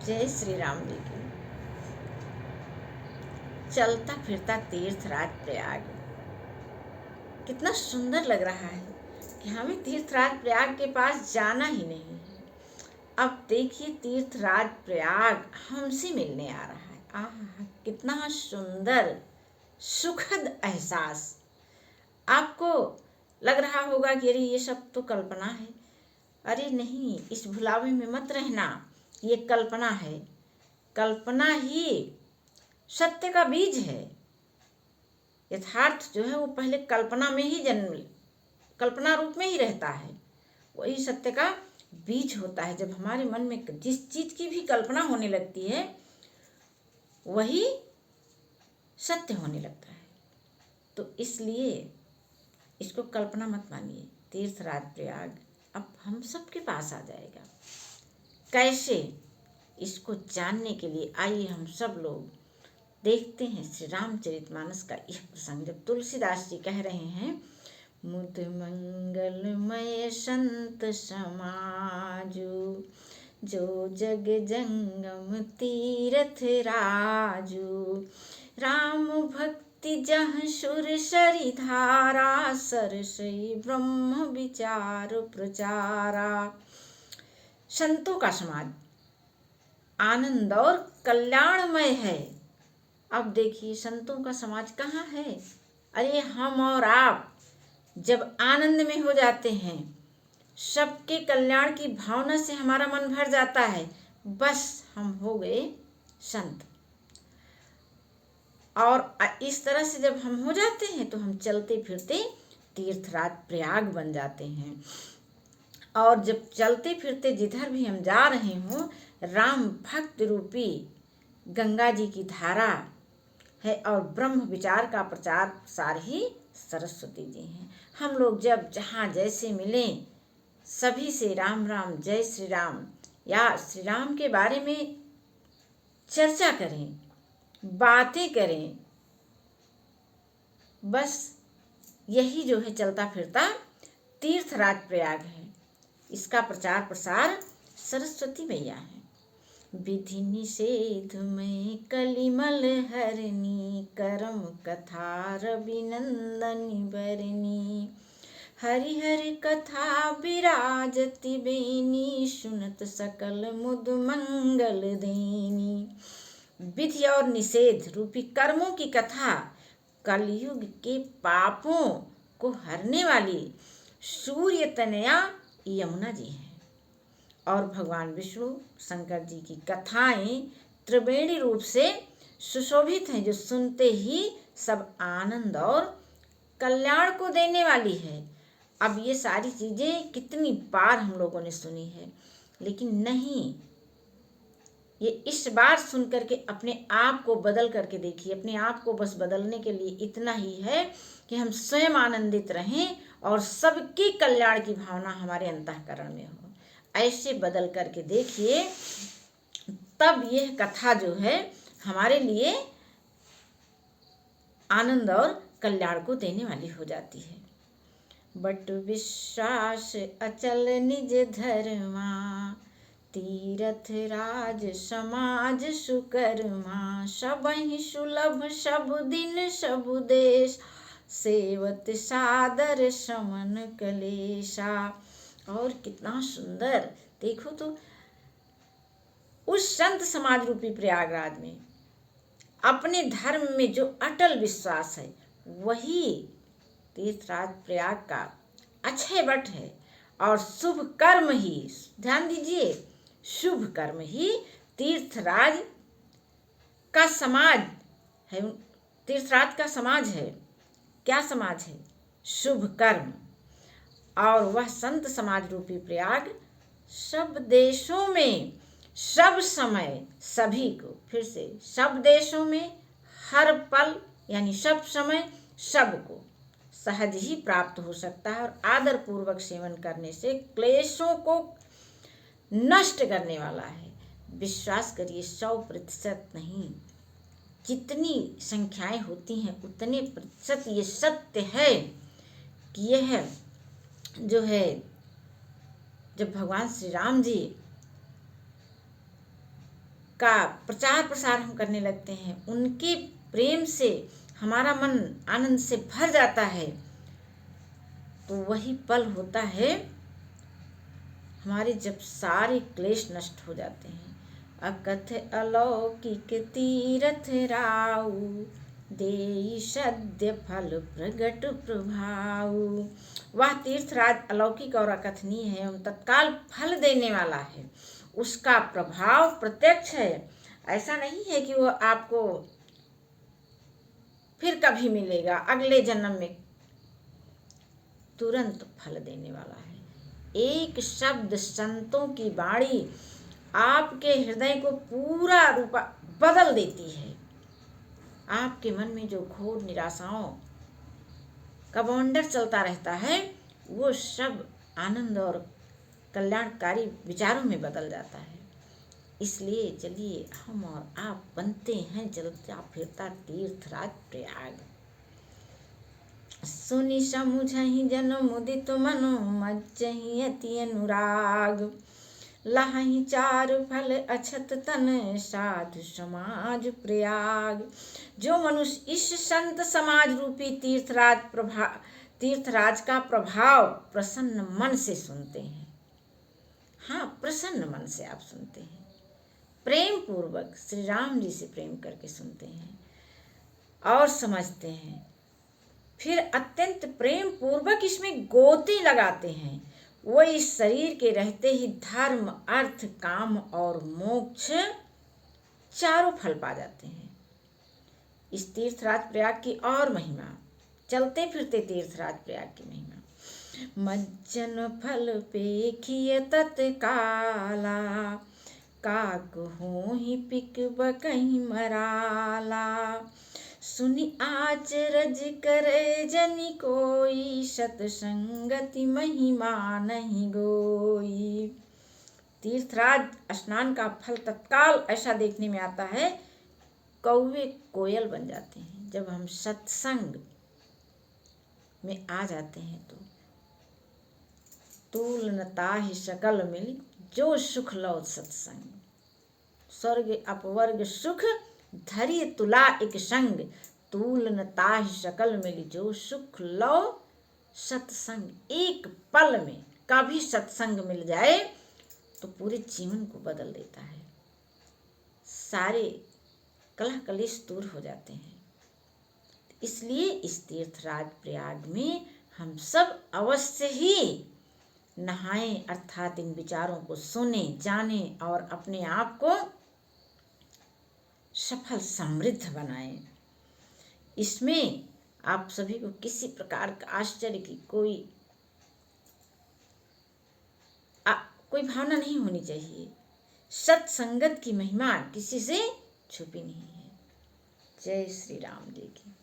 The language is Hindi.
जय श्री राम जी की। चलता फिरता तीर्थराज प्रयाग, कितना सुंदर लग रहा है कि हमें तीर्थराज प्रयाग के पास जाना ही नहीं है। अब देखिए तीर्थराज प्रयाग हमसे मिलने आ रहा है। आहा, कितना सुंदर सुखद एहसास। आपको लग रहा होगा कि अरे ये सब तो कल्पना है। अरे नहीं, इस भुलावे में मत रहना, ये कल्पना है। कल्पना ही सत्य का बीज है। यथार्थ जो है वो पहले कल्पना में ही कल्पना रूप में ही रहता है। वही सत्य का बीज होता है। जब हमारे मन में जिस चीज की भी कल्पना होने लगती है वही सत्य होने लगता है। तो इसलिए इसको कल्पना मत मानिए। तीर्थराज प्रयाग अब हम सबके पास आ जाएगा। कैसे, इसको जानने के लिए आइए हम सब लोग देखते हैं श्री रामचरितमानस का यह प्रसंग। जब तुलसीदास जी कह रहे हैं, मुद मंगलमय संत समाजु, जो जग जंगम तीरथ राजू, राम भक्ति जहाँ सुर सरि धारा, सरसई ब्रह्म विचार प्रचारा। संतों का समाज आनंद और कल्याणमय है। अब देखिए संतों का समाज कहाँ है। अरे हम और आप जब आनंद में हो जाते हैं, सबके कल्याण की भावना से हमारा मन भर जाता है, बस हम हो गए संत। और इस तरह से जब हम हो जाते हैं तो हम चलते फिरते तीर्थराज प्रयाग बन जाते हैं। और जब चलते फिरते जिधर भी हम जा रहे हों, राम भक्त रूपी गंगा जी की धारा है और ब्रह्म विचार का प्रचार प्रसार ही सरस्वती जी हैं। हम लोग जब जहाँ जैसे मिलें सभी से राम राम, जय श्री राम या श्री राम के बारे में चर्चा करें, बातें करें। बस यही जो है चलता फिरता तीर्थराज प्रयाग है। इसका प्रचार प्रसार सरस्वती मैया है। विधि निषेध में कलिमल हरनी, करम कथा रविनंदनी बरनी, हरि हरि कथा विराजति बेनी, सुनत सकल मुद मंगल देनी। विधि और निषेध रूपी कर्मों की कथा कलयुग के पापों को हरने वाली सूर्य तनया यमुना जी हैं। और भगवान विष्णु शंकर जी की कथाएं त्रिवेणी रूप से सुशोभित हैं, जो सुनते ही सब आनंद और कल्याण को देने वाली है। अब ये सारी चीजें कितनी बार हम लोगों ने सुनी है, लेकिन नहीं, ये इस बार सुन करके अपने आप को बदल करके देखिए। अपने आप को बस बदलने के लिए इतना ही है कि हम स्वयं आनंदित रहें और सबकी कल्याण की भावना हमारे अंतःकरण में हो। ऐसे बदल करके देखिए, तब यह कथा जो है हमारे लिए आनंद और कल्याण को देने वाली हो जाती है। बट विश्वास अचल निज धर्मा, तीरथ राज समाज सुकर्मा, सबहि सुलभ सब दिन सब देश, सेवत सादर समन कलेशा। और कितना सुंदर देखो तो, उस संत समाज रूपी प्रयागराज में अपने धर्म में जो अटल विश्वास है, वही तीर्थराज प्रयाग का अक्षय वट है। और शुभ कर्म ही, ध्यान दीजिए, शुभ कर्म ही तीर्थराज का समाज है। तीर्थराज का समाज है। क्या समाज है? शुभ कर्म। और वह संत समाज रूपी प्रयाग सब देशों में, सब समय, सभी को, फिर से, सब देशों में, हर पल, यानी सब समय, सबको सहज ही प्राप्त हो सकता है। और आदर पूर्वक सेवन करने से क्लेशों को नष्ट करने वाला है। विश्वास करिए, 100% नहीं, जितनी संख्याएं होती हैं उतने प्रतिशत ये सत्य है कि यह जो है, जब भगवान श्री राम जी का प्रचार प्रसार हम करने लगते हैं, उनके प्रेम से हमारा मन आनंद से भर जाता है, तो वही पल होता है हमारे जब सारे क्लेश नष्ट हो जाते हैं। अकथ अलौकिक तीरथ राउ, देई सद्य फल प्रगट प्रभाव। वह तीर्थराज अलौकिक और अकथनीय है एवं तत्काल फल देने वाला है, उसका प्रभाव प्रत्यक्ष है। ऐसा नहीं है कि वो आपको फिर कभी मिलेगा, अगले जन्म में, तुरंत फल देने वाला है। एक शब्द संतों की वाणी आपके हृदय को पूरा रूपा बदल देती है। आपके मन में जो घोर निराशाओं का बवंडर चलता रहता है, वो सब आनंद और कल्याणकारी विचारों में बदल जाता है। इसलिए चलिए हम और आप बनते हैं चलता फिरता तीर्थराज प्रयाग। सुनि समुझहि जन मुदित मनो, मज्जहि अति अनुराग। लहहि चार फल अछत तन, साधु समाज प्रयाग। जो मनुष्य इस संत समाज रूपी तीर्थराज का प्रभाव प्रसन्न मन से सुनते हैं, हाँ प्रसन्न मन से आप सुनते हैं, प्रेम पूर्वक श्री राम जी से प्रेम करके सुनते हैं और समझते हैं, फिर अत्यंत प्रेम पूर्वक इसमें गोते लगाते हैं, वो इस शरीर के रहते ही धर्म अर्थ काम और मोक्ष चारों फल पा जाते हैं। इस तीर्थराज प्रयाग की और महिमा, चलते फिरते तीर्थराज प्रयाग की महिमा। मज्जन फल पेखिय तत्काला, काक होहि पिक बकहि मराला। सुनि आचरज करे जनि कोई, सतसंगति महिमा नहीं गोई। तीर्थराज स्नान का फल तत्काल ऐसा देखने में आता है, कौवे कोयल बन जाते हैं। जब हम सत्संग में आ जाते हैं तो तूल न ताहि सकल मिली, जो सुख लो सत्संग। स्वर्ग अपवर्ग सुख धरि तुला एक संग, तूल न ताहि सकल मिली, जो सुख लो सत्संग। एक पल में कभी सत्संग मिल जाए तो पूरे जीवन को बदल देता है, सारे कलह कलेश दूर हो जाते हैं। इसलिए इस तीर्थराज प्रयाग में हम सब अवश्य ही नहाएं, अर्थात इन विचारों को सुने जाने और अपने आप को सफल समृद्ध बनाएं। इसमें आप सभी को किसी प्रकार का आश्चर्य की कोई भावना नहीं होनी चाहिए। सत्संगत की महिमा किसी से छुपी नहीं है। जय श्री राम जी की।